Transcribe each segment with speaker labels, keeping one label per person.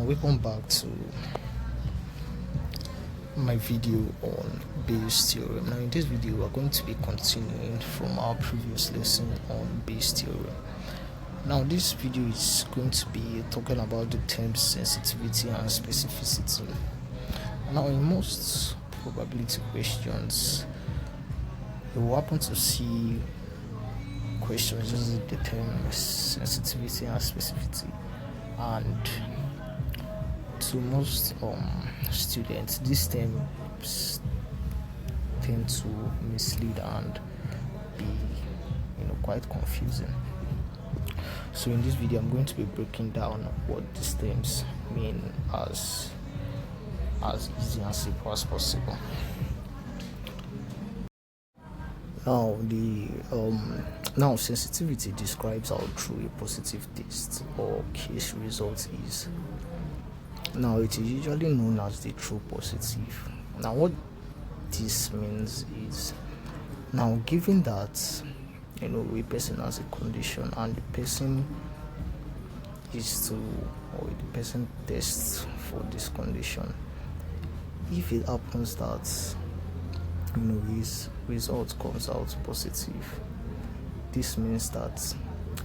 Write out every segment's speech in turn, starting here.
Speaker 1: Welcome back to my video on Bayes theorem. Now in this video we're going to be continuing from our previous lesson on Bayes theorem. Now this video is going to be talking about the terms sensitivity and specificity. Now in most probability questions you will happen to see questions using the terms sensitivity and specificity, and to most students these terms tend to mislead and be quite confusing. So in this video I'm going to be breaking down what these terms mean as easy and simple as possible. Now sensitivity describes how true a positive test or case result is. Now it is usually known as the true positive. Now what this means is, now given that a person has a condition and the person tests for this condition, if it happens that his result comes out positive, this means that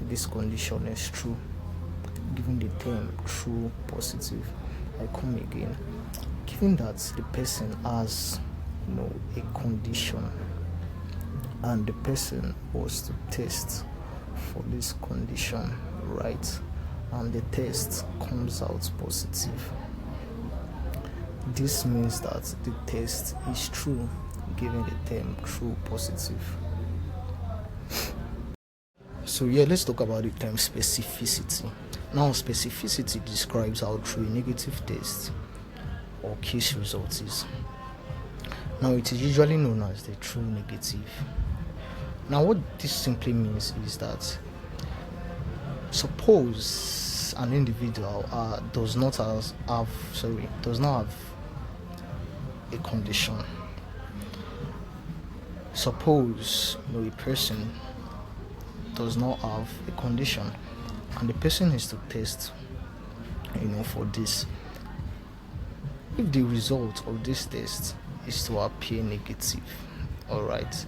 Speaker 1: this condition is true. Given the term true positive, I come again. Given that the person has a condition and the person was to test for this condition, right, and the test comes out positive, this means that the test is true, given the term true positive. So let's talk about the term specificity. Now specificity describes how true a negative test or case result is. Now it is usually known as the true negative. Now what this simply means is that, suppose an individual does not have a condition. Suppose a person does not have a condition and the person is to test for this. If the result of this test is to appear negative, all right,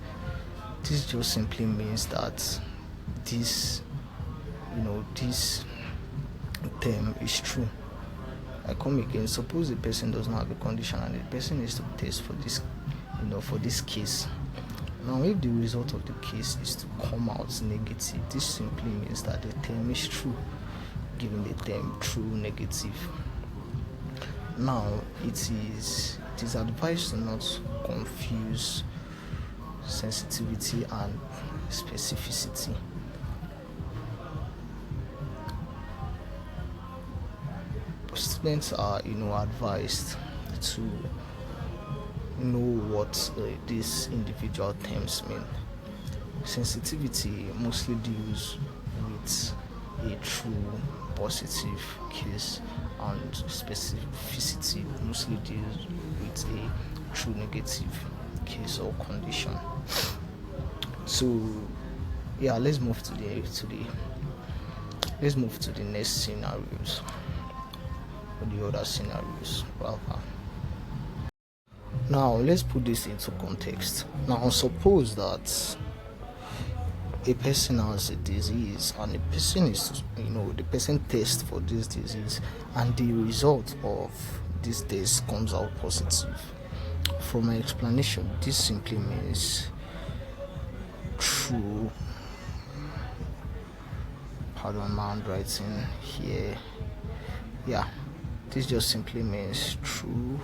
Speaker 1: this just simply means that this term is true. I come again. Suppose the person does not have a condition and the person is to test for this for this case. Now if the result of the case is to come out negative, this simply means that the term is true, given the term true negative. Now it is advised to not confuse sensitivity and specificity. Students are advised to know what these individual terms mean. Sensitivity mostly deals with a true positive case, and specificity mostly deals with a true negative case or condition. So let's move to the next scenarios, or the other scenarios rather. Now let's put this into context. Now suppose that a person has a disease and the person is the person tests for this disease and the result of this test comes out positive. From my explanation, this simply means true. Pardon my handwriting here. This just simply means true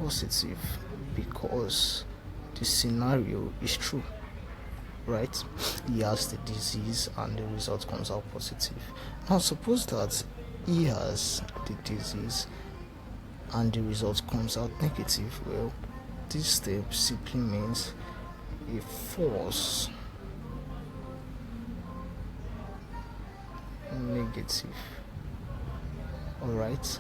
Speaker 1: positive, because the scenario is true, right? He has the disease and the result comes out positive. Now suppose that he has the disease and the result comes out negative. Well, this step simply means a false negative. All right,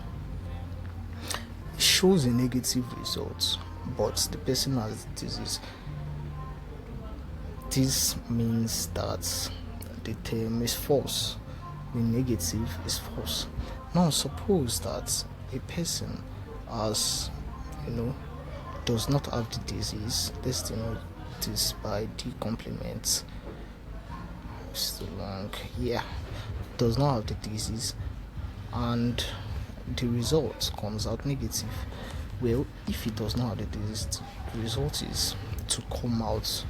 Speaker 1: shows a negative result, but the person has the disease. This means that the term is false, the negative is false. Now suppose that a person has, does not have the disease. Let's denote this by the complement. It's too long. Yeah, does not have the disease, and the result comes out negative. Well, if he does not have the disease, the result is to come out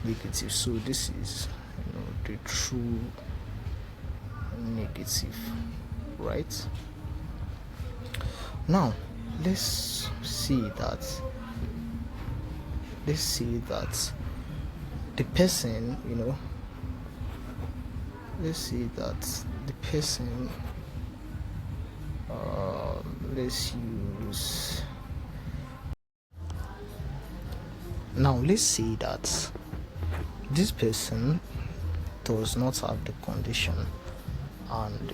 Speaker 1: negative. So this is, the true negative, right? Now let's see that the person, let's see that the person, let's use, now let's say that this person does not have the condition, and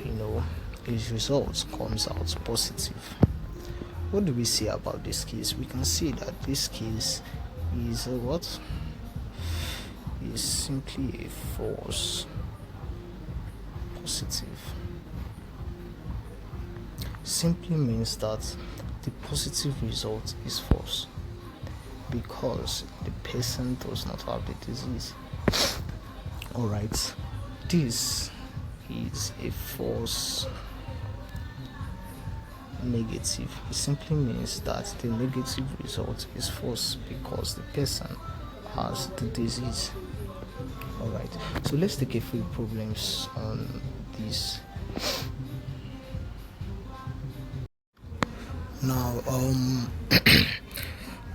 Speaker 1: his results comes out positive. What do we say about this case? We can say that this case is what? Is simply a false positive. Simply means that the positive result is false because the person does not have the disease. Alright, this is a false negative. It simply means that the negative result is false because the person has the disease. Alright, so let's take a few problems on this. Now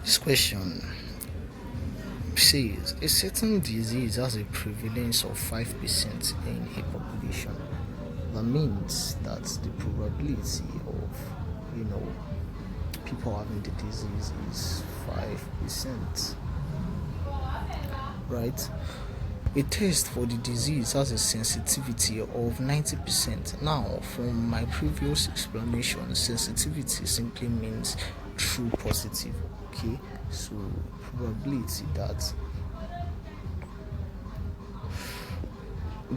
Speaker 1: this question says a certain disease has a prevalence of 5% in a population. That means that the probability of people having the disease is 5%, right? A test for the disease has a sensitivity of 90%. Now, from my previous explanation, sensitivity simply means true positive. Okay, so probability that,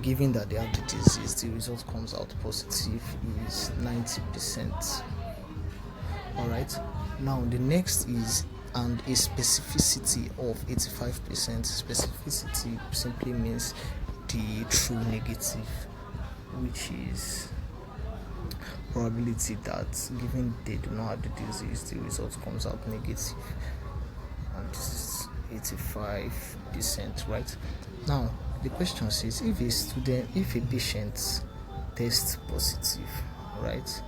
Speaker 1: given that they have the disease, the result comes out positive is 90%. Alright, now the next is a specificity of 85%. Specificity simply means the true negative, which is probability that given they do not have the disease, the result comes out negative, and this is 85%, right? Now the question says if a patient tests positive, right?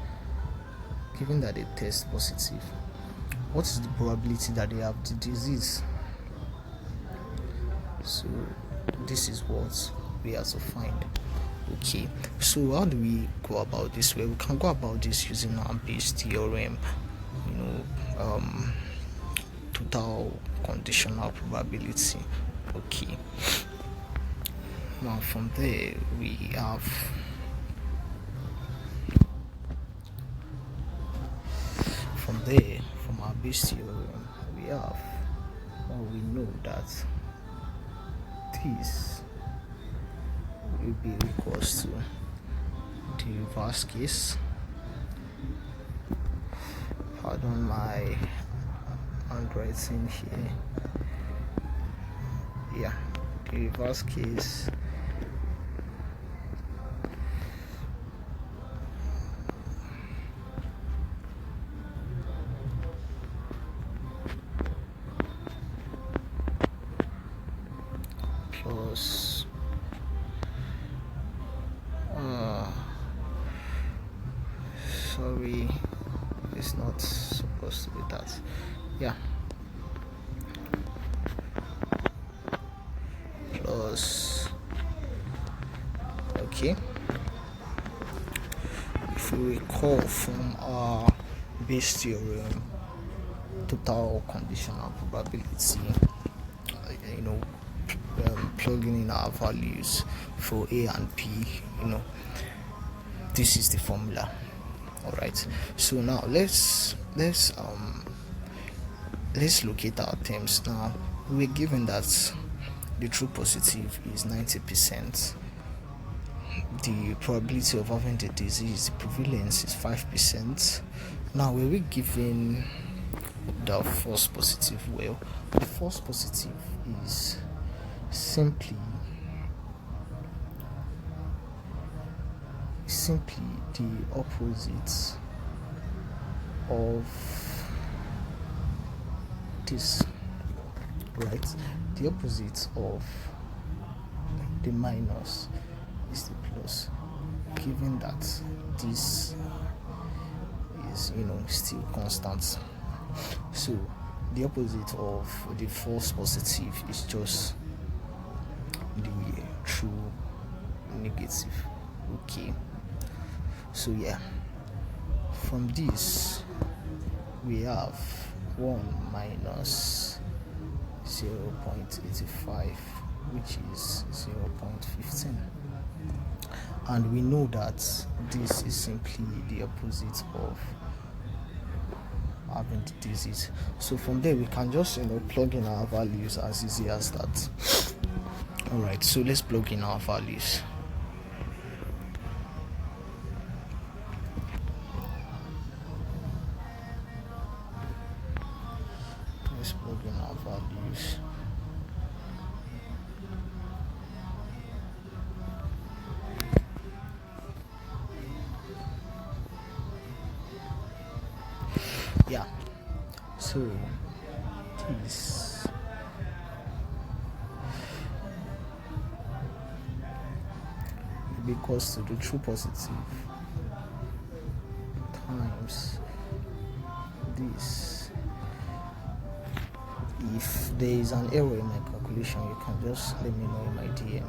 Speaker 1: Given that they test positive, what is the probability that they have the disease? So this is what we have to find. Okay, so how do we go about this? Well, we can go about this using our Bayes theorem, total conditional probability. Okay, now from there we have from our Bayes theorem we know that this will be equals to the reverse case. Pardon my handwriting here. Yeah, the reverse case plus sorry, it's not supposed to be that. Yeah, plus, okay, if we recall from our Bayes theorem, total conditional probability, plugging in our values for A and P, this is the formula. All right, so now let's locate our terms. Now we're given that the true positive is 90%, the probability of having the disease, the prevalence is 5%. Now, were we given the false positive? Well, the false positive is simply the opposite of this, right? The opposite of the minus is the plus, given that this is still constant. So the opposite of the false positive is just the true negative. Okay, so yeah, from this we have 1 minus 0.85, which is 0.15, and we know that this is simply the opposite of having the disease. So from there we can just plug in our values as easy as that. All right, so let's plug in our values. Let's plug in our values. Yeah, so this equals to the true positive times this. If there is an error in my calculation, you can just let me know in my DM.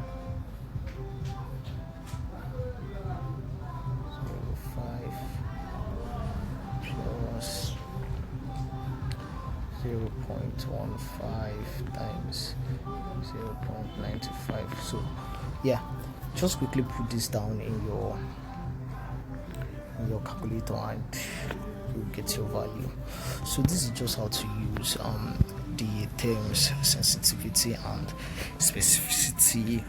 Speaker 1: 0.5 plus 0.15 times 0.95. So yeah, just quickly put this down in your calculator and you get your value. So this is just how to use the terms sensitivity and specificity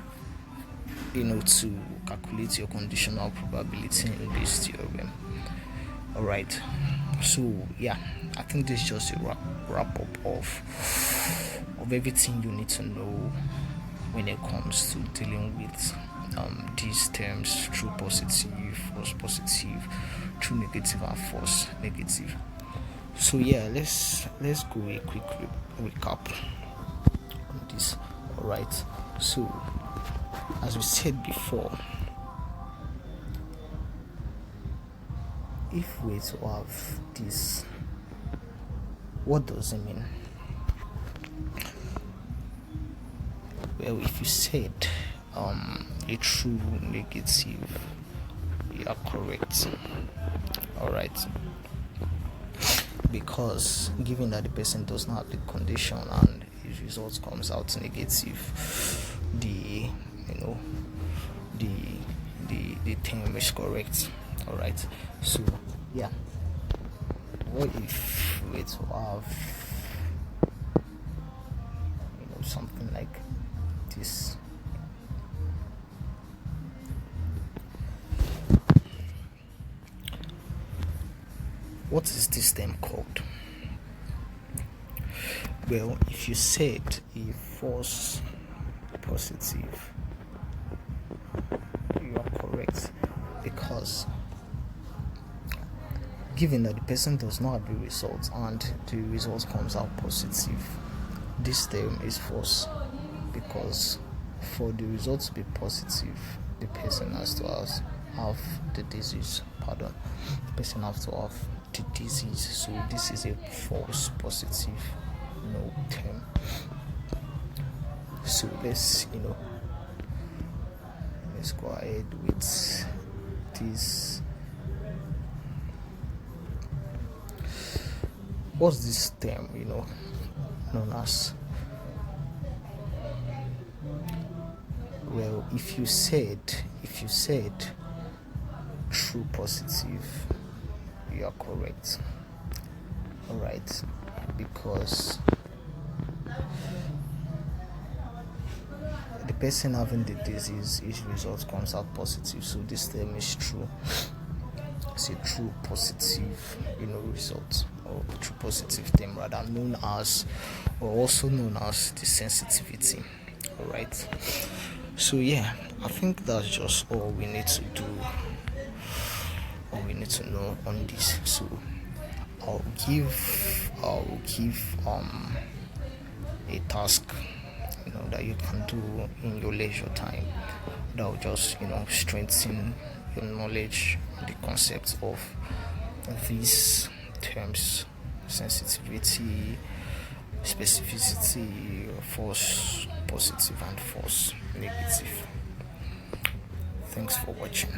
Speaker 1: to calculate your conditional probability in this theorem. All right, so yeah, I think this is just a wrap up of everything you need to know when it comes to dealing with these terms: true positive, false positive, true negative, and false negative. So yeah, let's go a quick recap on this. All right, so as we said before, if we to have this, what does it mean? Well, if you said a true negative, you are correct. All right, because given that the person does not have the condition and his result comes out negative, the term is correct. All right, so yeah, what if we to have something like this? What is this term called? Well, if you said a false positive, you are correct, because given that the person does not have the result and the result comes out positive, this term is false, because for the result to be positive, the person has to have the disease. The person has to have the disease. So this is a false positive term. So let's go ahead with this. What's this term known as? Well, if you said true positive, you are correct. All right, because the person having the disease, his result comes out positive. So this term is true. It's a true positive, result, or true positive term rather, known as, or also known as, the sensitivity. All right. So yeah, I think that's just all we need to do, all we need to know on this. So I'll give a task that you can do in your leisure time that will just strengthen your knowledge on the concept of these terms: sensitivity, specificity, false positive, and false negative. Thanks for watching.